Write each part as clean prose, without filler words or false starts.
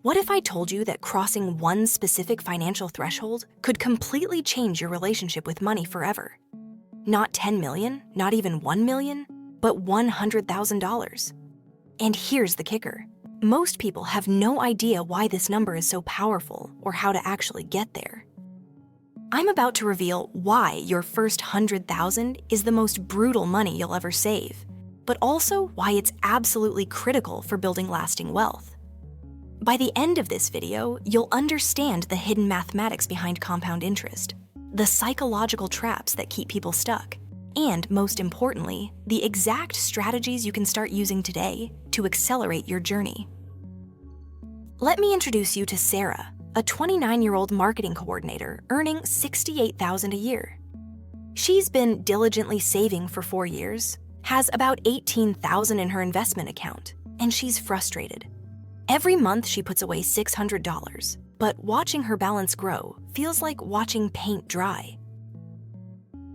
What if I told you that crossing one specific financial threshold could completely change your relationship with money forever? Not 10 million, not even 1 million, but $100,000. And here's the kicker. Most people have no idea why this number is so powerful or how to actually get there. I'm about to reveal why your first 100,000 is the most brutal money you'll ever save, but also why it's absolutely critical for building lasting wealth. By the end of this video, you'll understand the hidden mathematics behind compound interest, the psychological traps that keep people stuck, and most importantly, the exact strategies you can start using today to accelerate your journey. Let me introduce you to Sarah, a 29-year-old marketing coordinator earning $68,000 a year. She's been diligently saving for 4 years, has about $18,000 in her investment account, and she's frustrated. Every month she puts away $600, but watching her balance grow feels like watching paint dry.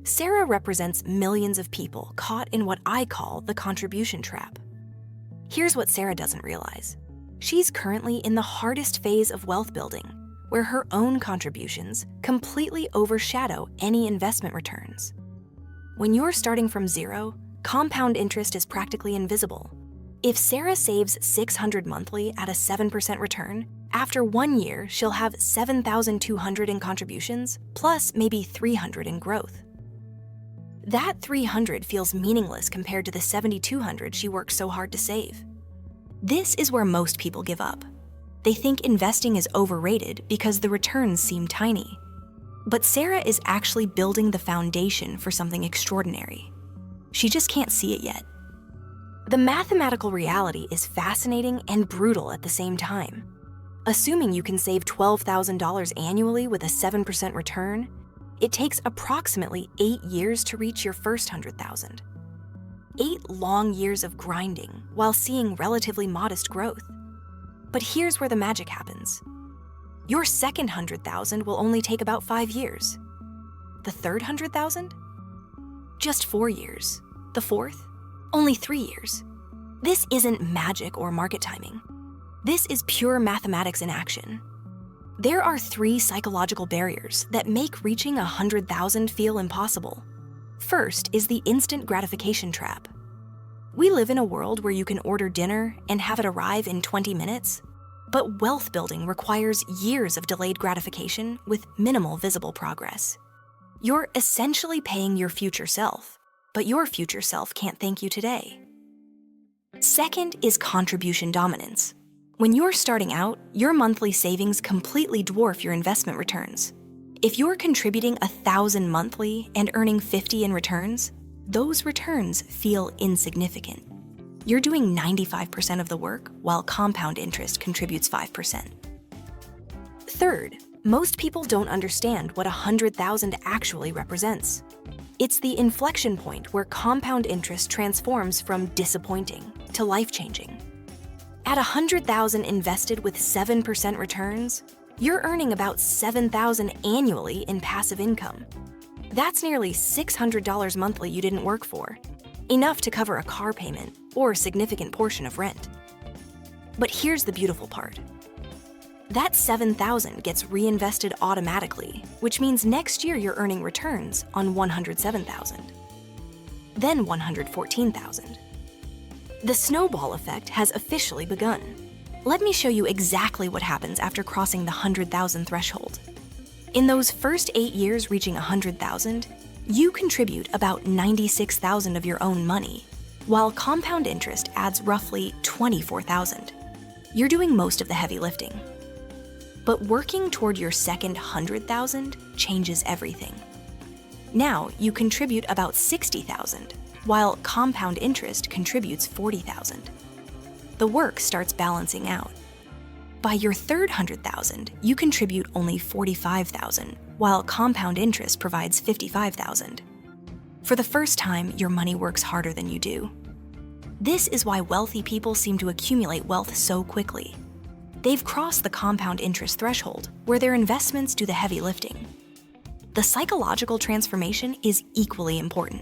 Sarah represents millions of people caught in what I call the contribution trap. Here's what Sarah doesn't realize. She's currently in the hardest phase of wealth building, where her own contributions completely overshadow any investment returns. When you're starting from zero, compound interest is practically invisible. If Sarah saves $600 monthly at a 7% return, after 1 year, she'll have $7,200 in contributions, plus maybe $300 in growth. That $300 feels meaningless compared to the $7,200 she worked so hard to save. This is where most people give up. They think investing is overrated because the returns seem tiny. But Sarah is actually building the foundation for something extraordinary. She just can't see it yet. The mathematical reality is fascinating and brutal at the same time. Assuming you can save $12,000 annually with a 7% return, it takes approximately 8 years to reach your first $100,000. 8 long years of grinding while seeing relatively modest growth. But here's where the magic happens. Your second $100,000 will only take about 5 years. The third $100,000? Just 4 years. The fourth? Only 3 years. This isn't magic or market timing. This is pure mathematics in action. There are 3 psychological barriers that make reaching 100,000 feel impossible. First is the instant gratification trap. We live in a world where you can order dinner and have it arrive in 20 minutes, but wealth building requires years of delayed gratification with minimal visible progress. You're essentially paying your future self, but your future self can't thank you today. Second is contribution dominance. When you're starting out, your monthly savings completely dwarf your investment returns. If you're contributing $1,000 monthly and earning $50 in returns, those returns feel insignificant. You're doing 95% of the work while compound interest contributes 5%. Third, most people don't understand what 100,000 actually represents. It's the inflection point where compound interest transforms from disappointing to life-changing. At 100,000 invested with 7% returns, you're earning about $7,000 annually in passive income. That's nearly $600 monthly you didn't work for, enough to cover a car payment or a significant portion of rent. But here's the beautiful part. That $7,000 gets reinvested automatically, which means next year you're earning returns on $107,000, then $114,000. The snowball effect has officially begun. Let me show you exactly what happens after crossing the 100,000 threshold. In those first 8 years reaching 100,000, you contribute about $96,000 of your own money, while compound interest adds roughly $24,000. You're doing most of the heavy lifting. But working toward your second 100,000 changes everything. Now you contribute about $60,000, while compound interest contributes $40,000. The work starts balancing out. By your third 100,000, you contribute only $45,000, while compound interest provides $55,000. For the first time, your money works harder than you do. This is why wealthy people seem to accumulate wealth so quickly. They've crossed the compound interest threshold, where their investments do the heavy lifting. The psychological transformation is equally important.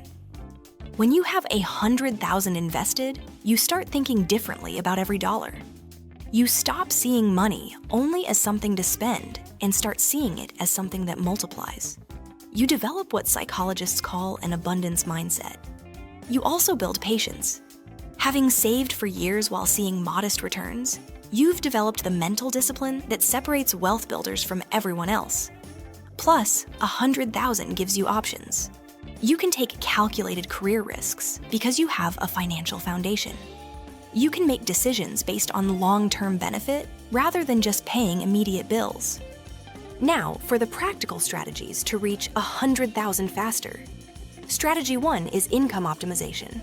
When you have 100,000 invested, you start thinking differently about every dollar. You stop seeing money only as something to spend and start seeing it as something that multiplies. You develop what psychologists call an abundance mindset. You also build patience. Having saved for years while seeing modest returns, you've developed the mental discipline that separates wealth builders from everyone else. Plus, 100,000 gives you options. You can take calculated career risks because you have a financial foundation. You can make decisions based on long-term benefit rather than just paying immediate bills. Now, for the practical strategies to reach 100,000 faster. Strategy 1 is income optimization.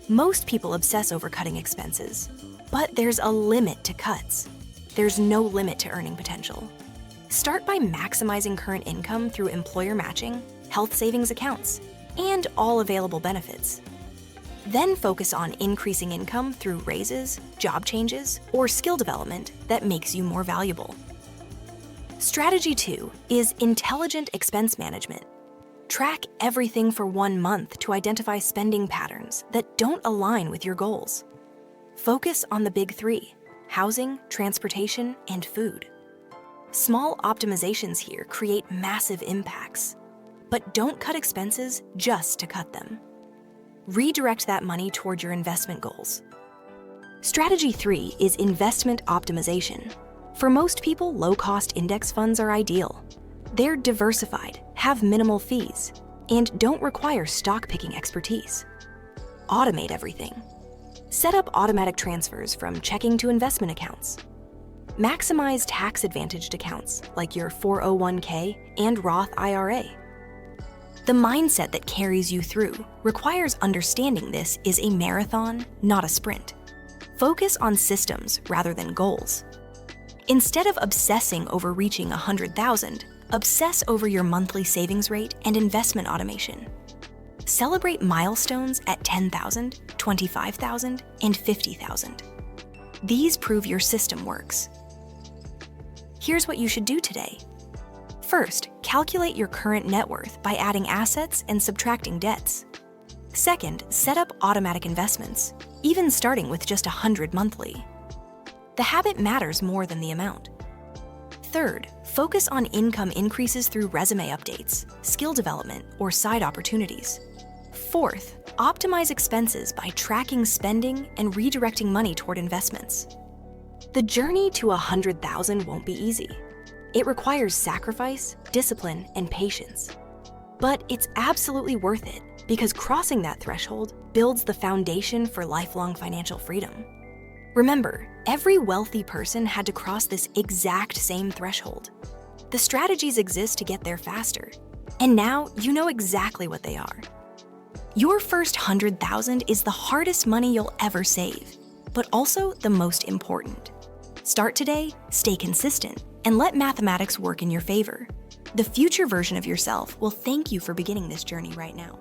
Most people obsess over cutting expenses, but there's a limit to cuts. There's no limit to earning potential. Start by maximizing current income through employer matching, health savings accounts, and all available benefits. Then focus on increasing income through raises, job changes, or skill development that makes you more valuable. Strategy 2 is intelligent expense management. Track everything for 1 month to identify spending patterns that don't align with your goals. Focus on the big 3: housing, transportation, and food. Small optimizations here create massive impacts. But don't cut expenses just to cut them. Redirect that money toward your investment goals. Strategy 3 is investment optimization. For most people, low-cost index funds are ideal. They're diversified, have minimal fees, and don't require stock-picking expertise. Automate everything. Set up automatic transfers from checking to investment accounts. Maximize tax-advantaged accounts like your 401k and Roth IRA. The mindset that carries you through requires understanding this is a marathon, not a sprint. Focus on systems rather than goals. Instead of obsessing over reaching 100,000, obsess over your monthly savings rate and investment automation. Celebrate milestones at 10,000, 25,000, and 50,000. These prove your system works. Here's what you should do today. First, calculate your current net worth by adding assets and subtracting debts. Second, set up automatic investments, even starting with just 100 monthly. The habit matters more than the amount. Third, focus on income increases through resume updates, skill development, or side opportunities. Fourth, optimize expenses by tracking spending and redirecting money toward investments. The journey to 100,000 won't be easy. It requires sacrifice, discipline, and patience. But it's absolutely worth it because crossing that threshold builds the foundation for lifelong financial freedom. Remember, every wealthy person had to cross this exact same threshold. The strategies exist to get there faster, and now you know exactly what they are. Your first 100,000 is the hardest money you'll ever save, but also the most important. Start today, stay consistent, and let mathematics work in your favor. The future version of yourself will thank you for beginning this journey right now.